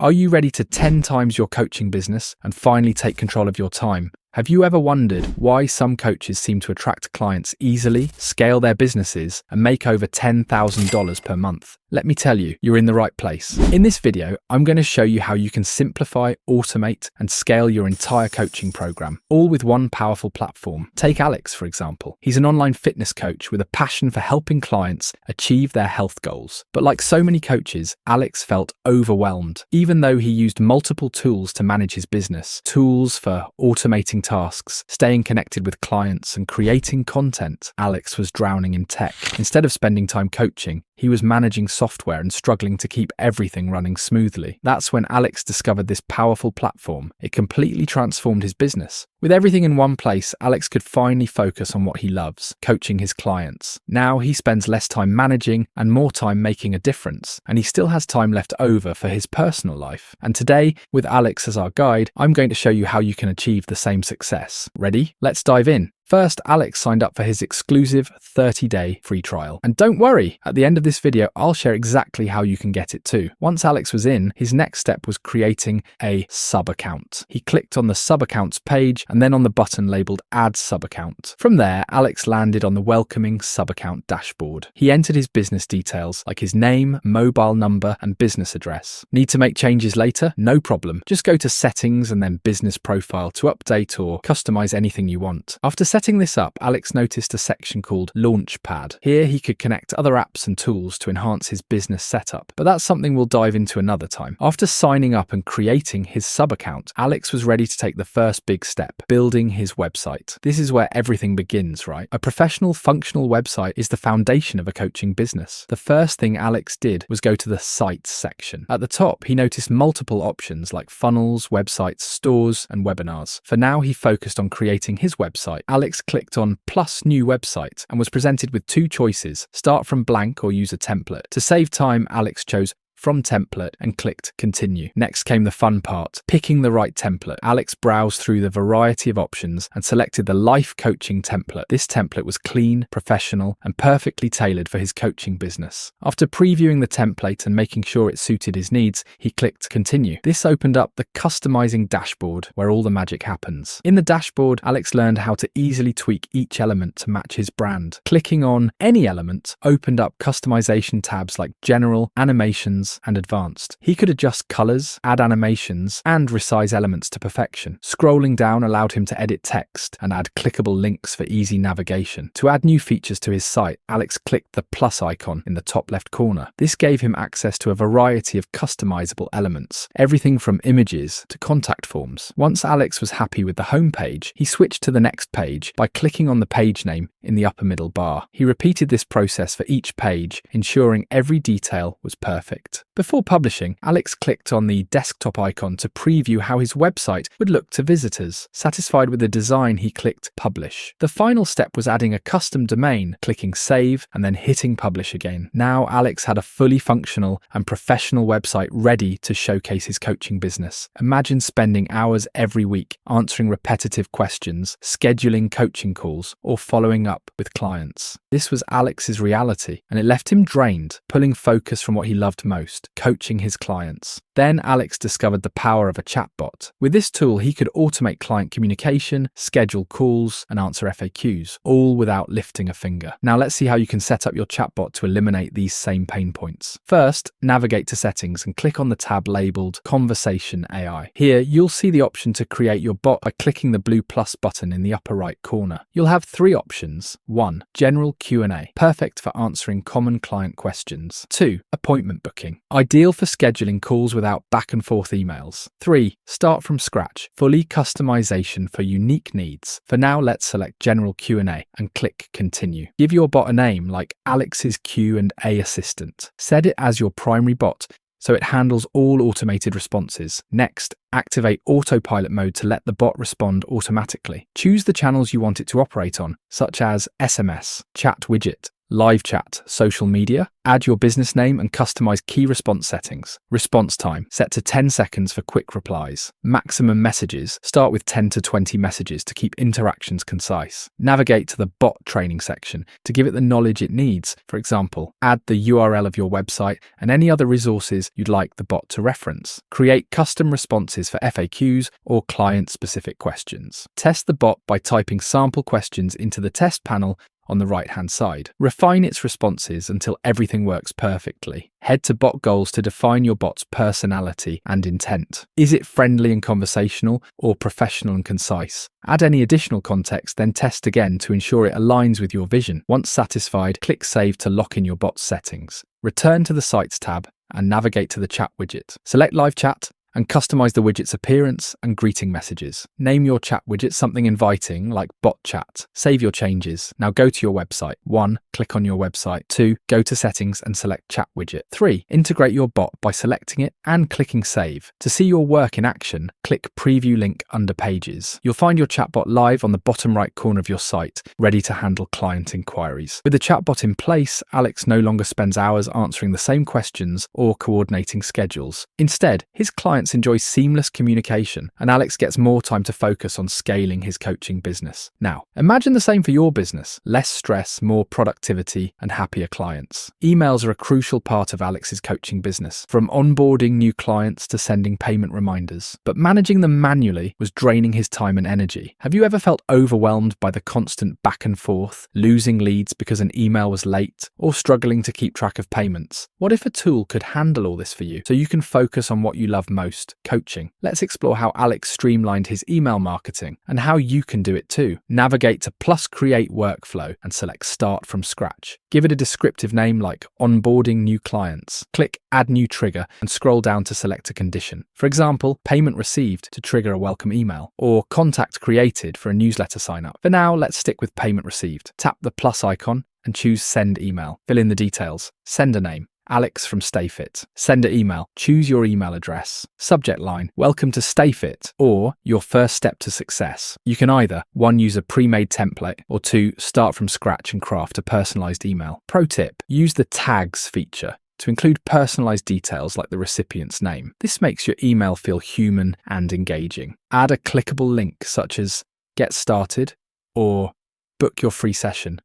Are you ready to 10 times your coaching business and finally take control of your time? Have you ever wondered why some coaches seem to attract clients easily, scale their businesses, and make over $10,000 per month? Let me tell you, you're in the right place. In this video, I'm going to show you how you can simplify, automate, and scale your entire coaching program, all with one powerful platform. Take Alex, for example. He's an online fitness coach with a passion for helping clients achieve their health goals. But like so many coaches, Alex felt overwhelmed, even though he used multiple tools to manage his business. Tools for automating tasks, staying connected with clients, and creating content. Alex was drowning in tech. Instead of spending time coaching, he was managing software and struggling to keep everything running smoothly. That's when Alex discovered this powerful platform. It completely transformed his business. With everything in one place, Alex could finally focus on what he loves, coaching his clients. Now he spends less time managing and more time making a difference, and he still has time left over for his personal life. And today, with Alex as our guide, I'm going to show you how you can achieve the same success. Ready? Let's dive in. First, Alex signed up for his exclusive 30-day free trial. And don't worry, at the end of this video, I'll share exactly how you can get it too. Once Alex was in, his next step was creating a sub-account. He clicked on the sub-accounts page and then on the button labeled Add Sub-Account. From there, Alex landed on the welcoming sub-account dashboard. He entered his business details like his name, mobile number, and business address. Need to make changes later? No problem. Just go to Settings and then Business Profile to update or customize anything you want. After setting this up, Alex noticed a section called Launchpad. Here he could connect other apps and tools to enhance his business setup, but that's something we'll dive into another time. After signing up and creating his sub-account, Alex was ready to take the first big step, building his website. This is where everything begins, right? A professional, functional website is the foundation of a coaching business. The first thing Alex did was go to the Sites section. At the top, he noticed multiple options like funnels, websites, stores, and webinars. For now, he focused on creating his website. Alex clicked on Plus New Website and was presented with two choices: start from blank or use a template. To save time, Alex chose From Template and clicked Continue. Next came the fun part, picking the right template. Alex browsed through the variety of options and selected the Life Coaching template. This template was clean, professional, and perfectly tailored for his coaching business. After previewing the template and making sure it suited his needs, he clicked Continue. This opened up the customizing dashboard where all the magic happens. In the dashboard, Alex learned how to easily tweak each element to match his brand. Clicking on any element opened up customization tabs like General, Animations, and Advanced. He could adjust colors, add animations, and resize elements to perfection. Scrolling down allowed him to edit text and add clickable links for easy navigation. To add new features to his site, Alex clicked the plus icon in the top left corner. This gave him access to a variety of customizable elements, everything from images to contact forms. Once Alex was happy with the home page, he switched to the next page by clicking on the page name in the upper middle bar. He repeated this process for each page, ensuring every detail was perfect. Before publishing, Alex clicked on the desktop icon to preview how his website would look to visitors. Satisfied with the design, he clicked Publish. The final step was adding a custom domain, clicking Save, and then hitting Publish again. Now Alex had a fully functional and professional website ready to showcase his coaching business. Imagine spending hours every week answering repetitive questions, scheduling coaching calls, or following up with clients. This was Alex's reality, and it left him drained, pulling focus from what he loved most: coaching his clients. Then Alex discovered the power of a chatbot. With this tool, he could automate client communication, schedule calls, and answer FAQs, all without lifting a finger. Now let's see how you can set up your chatbot to eliminate these same pain points. First, navigate to Settings and click on the tab labeled Conversation AI. Here, you'll see the option to create your bot by clicking the blue plus button in the upper right corner. You'll have three options. 1. General Q&A, perfect for answering common client questions. 2. Appointment booking, ideal for scheduling calls without back and forth emails. 3. Start from scratch, fully customization for unique needs. For now, let's select General Q&A and click Continue. Give your bot a name like Alex's Q&A Assistant. Set it as your primary bot so it handles all automated responses. Next, activate autopilot mode to let the bot respond automatically. Choose the channels you want it to operate on, such as SMS, chat widget, Live chat, social media. Add your business name and customize key response settings. Response time, set to 10 seconds for quick replies. Maximum messages, start with 10 to 20 messages to keep interactions concise. Navigate to the bot training section to give it the knowledge it needs. For example, add the URL of your website and any other resources you'd like the bot to reference. Create custom responses for FAQs or client-specific questions. Test the bot by typing sample questions into the test panel on the right-hand side. Refine its responses until everything works perfectly. Head to bot goals to define your bot's personality and intent. Is it friendly and conversational or professional and concise? Add any additional context, then test again to ensure it aligns with your vision. Once satisfied, click Save to lock in your bot's settings. Return to the Sites tab and navigate to the chat widget. Select Live Chat and customize the widget's appearance and greeting messages. Name your chat widget something inviting like Bot Chat. Save your changes. Now go to your website. 1. Click on your website. 2. Go to Settings and select Chat Widget. 3. Integrate your bot by selecting it and clicking Save. To see your work in action, click Preview link under Pages. You'll find your chatbot live on the bottom right corner of your site, ready to handle client inquiries. With the chatbot in place, Alex no longer spends hours answering the same questions or coordinating schedules. Instead, his clients enjoy seamless communication, and Alex gets more time to focus on scaling his coaching business. Now, imagine the same for your business. Less stress, more productivity, and happier clients. Emails are a crucial part of Alex's coaching business, from onboarding new clients to sending payment reminders. But managing them manually was draining his time and energy. Have you ever felt overwhelmed by the constant back and forth, losing leads because an email was late, or struggling to keep track of payments? What if a tool could handle all this for you so you can focus on what you love most? Coaching. Let's explore how Alex streamlined his email marketing and how you can do it too. Navigate to Plus Create Workflow and select Start from Scratch. Give it a descriptive name like Onboarding New Clients. Click Add New Trigger and scroll down to select a condition. For example, Payment Received to trigger a welcome email, or Contact Created for a newsletter sign up. For now, let's stick with Payment Received. Tap the plus icon and choose Send Email. Fill in the details. Sender name: Alex from StayFit. Sender email: choose your email address. Subject line: Welcome to StayFit, or Your First Step to Success. You can either 1. Use a pre-made template, or 2. Start from scratch and craft a personalized email. Pro tip: use the tags feature to include personalized details like the recipient's name. This makes your email feel human and engaging. Add a clickable link such as Get Started or Book your free session.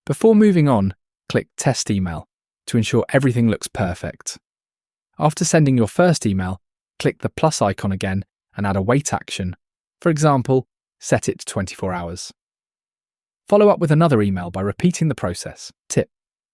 Before moving on, click Test Email to ensure everything looks perfect. After sending your first email, click the plus icon again and add a wait action. For example, set it to 24 hours. Follow up with another email by repeating the process. Tip: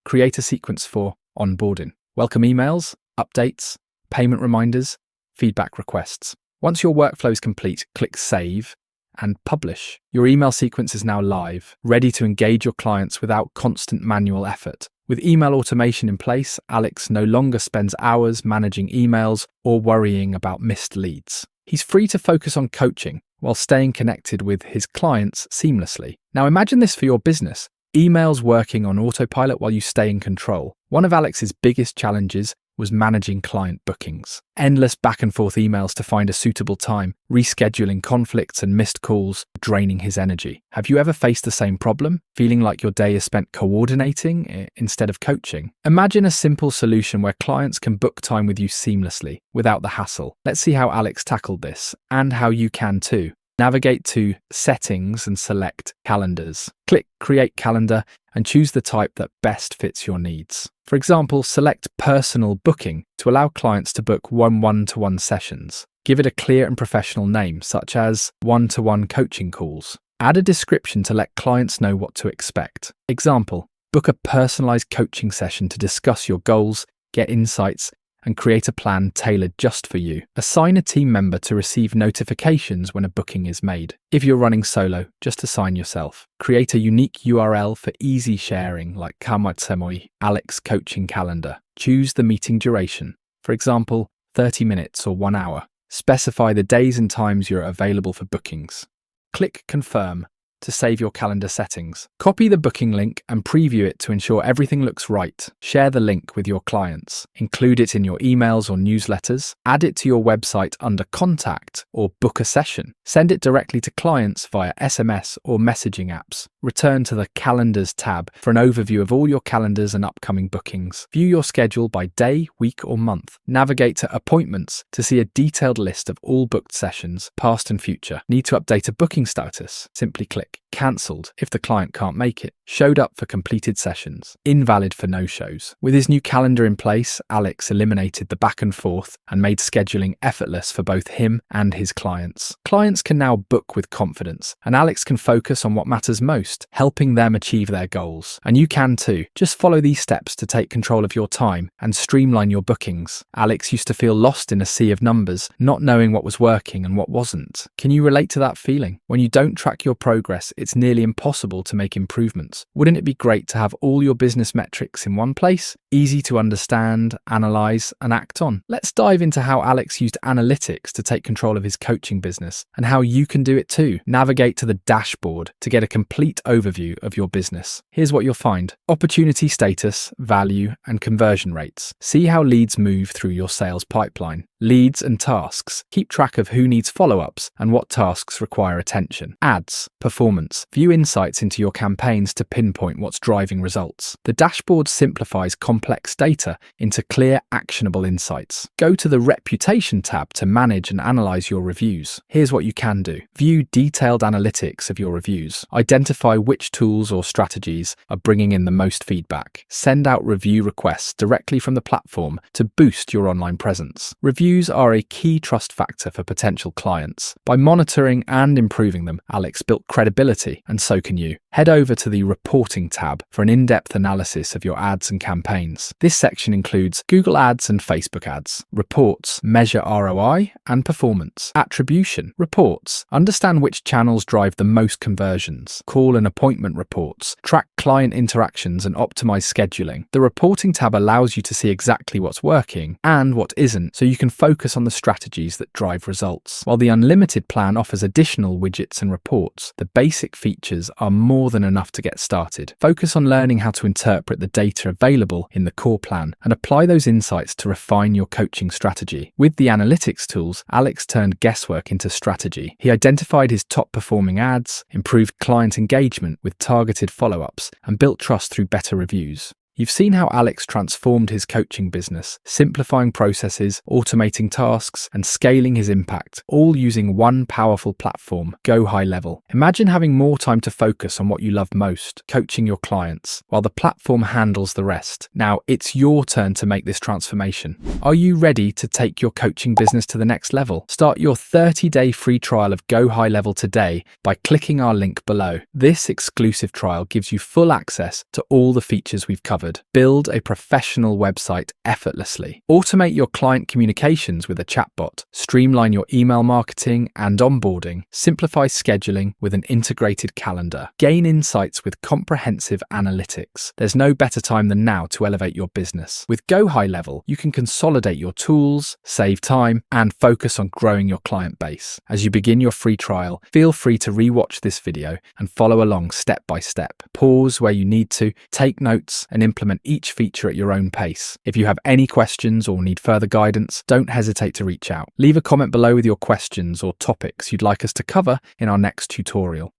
create a sequence for onboarding, welcome emails, updates, payment reminders, feedback requests. Once your workflow is complete, click Save and Publish. Your email sequence is now live, ready to engage your clients without constant manual effort. With email automation in place, Alex no longer spends hours managing emails or worrying about missed leads. He's free to focus on coaching while staying connected with his clients seamlessly. Now imagine this for your business: emails working on autopilot while you stay in control. One of Alex's biggest challenges was managing client bookings. Endless back and forth emails to find a suitable time, rescheduling conflicts and missed calls, draining his energy. Have you ever faced the same problem? Feeling like your day is spent coordinating instead of coaching? Imagine a simple solution where clients can book time with you seamlessly, without the hassle. Let's see how Alex tackled this, and how you can too. Navigate to Settings and select Calendars. Click Create Calendar and choose the type that best fits your needs. For example, select Personal Booking to allow clients to book one-to-one sessions. Give it a clear and professional name, such as one-to-one coaching calls. Add a description to let clients know what to expect. Example: book a personalized coaching session to discuss your goals, get insights, and create a plan tailored just for you. Assign a team member to receive notifications when a booking is made. If you're running solo, just assign yourself. Create a unique URL for easy sharing, like Kamatsemoi, Alex Coaching Calendar. Choose the meeting duration. For example, 30 minutes or 1 hour. Specify the days and times you're available for bookings. Click Confirm to save your calendar settings. Copy the booking link and preview it to ensure everything looks right. Share the link with your clients. Include it in your emails or newsletters. Add it to your website under Contact or Book a Session. Send it directly to clients via SMS or messaging apps. Return to the Calendars tab for an overview of all your calendars and upcoming bookings. View your schedule by day, week, or month. Navigate to Appointments to see a detailed list of all booked sessions, past and future. Need to update a booking status? Simply click Cancelled if the client can't make it. Showed up for completed sessions. Invalid for no-shows. With his new calendar in place, Alex eliminated the back and forth and made scheduling effortless for both him and his clients. Clients can now book with confidence, and Alex can focus on what matters most, helping them achieve their goals. And you can too. Just follow these steps to take control of your time and streamline your bookings. Alex used to feel lost in a sea of numbers, not knowing what was working and what wasn't. Can you relate to that feeling? When you don't track your progress, it's nearly impossible to make improvements. Wouldn't it be great to have all your business metrics in one place? Easy to understand, analyze, and act on. Let's dive into how Alex used analytics to take control of his coaching business and how you can do it too. Navigate to the dashboard to get a complete overview of your business. Here's what you'll find: opportunity status, value, and conversion rates. See how leads move through your sales pipeline. Leads and tasks. Keep track of who needs follow-ups and what tasks require attention. Ads, performance. View insights into your campaigns to pinpoint what's driving results. The dashboard simplifies complex data into clear, actionable insights. Go to the Reputation tab to manage and analyze your reviews. Here's what you can do. View detailed analytics of your reviews. Identify which tools or strategies are bringing in the most feedback. Send out review requests directly from the platform to boost your online presence. Reviews are a key trust factor for potential clients. By monitoring and improving them, Alex built credibility, and so can you. Head over to the Reporting tab for an in-depth analysis of your ads and campaigns. This section includes Google Ads and Facebook ads. Reports measure ROI and performance. Attribution reports understand which channels drive the most conversions. Call and appointment reports track client interactions and optimize scheduling. The Reporting tab allows you to see exactly what's working and what isn't, so you can focus on the strategies that drive results. While the unlimited plan offers additional widgets and reports, the basic features are more than enough to get started. Focus on learning how to interpret the data available in the core plan and apply those insights to refine your coaching strategy. With the analytics tools, Alex turned guesswork into strategy. He identified his top performing ads, improved client engagement with targeted follow-ups, and built trust through better reviews. You've seen how Alex transformed his coaching business, simplifying processes, automating tasks, and scaling his impact, all using one powerful platform, Go High Level. Imagine having more time to focus on what you love most, coaching your clients, while the platform handles the rest. Now, it's your turn to make this transformation. Are you ready to take your coaching business to the next level? Start your 30-day free trial of Go High Level today by clicking our link below. This exclusive trial gives you full access to all the features we've covered. Build a professional website effortlessly. Automate your client communications with a chatbot. Streamline your email marketing and onboarding. Simplify scheduling with an integrated calendar. Gain insights with comprehensive analytics. There's no better time than now to elevate your business. With Go High Level, you can consolidate your tools, save time, and focus on growing your client base. As you begin your free trial, feel free to rewatch this video and follow along step by step. Pause where you need to, take notes, and implement each feature at your own pace. If you have any questions or need further guidance, don't hesitate to reach out. Leave a comment below with your questions or topics you'd like us to cover in our next tutorial.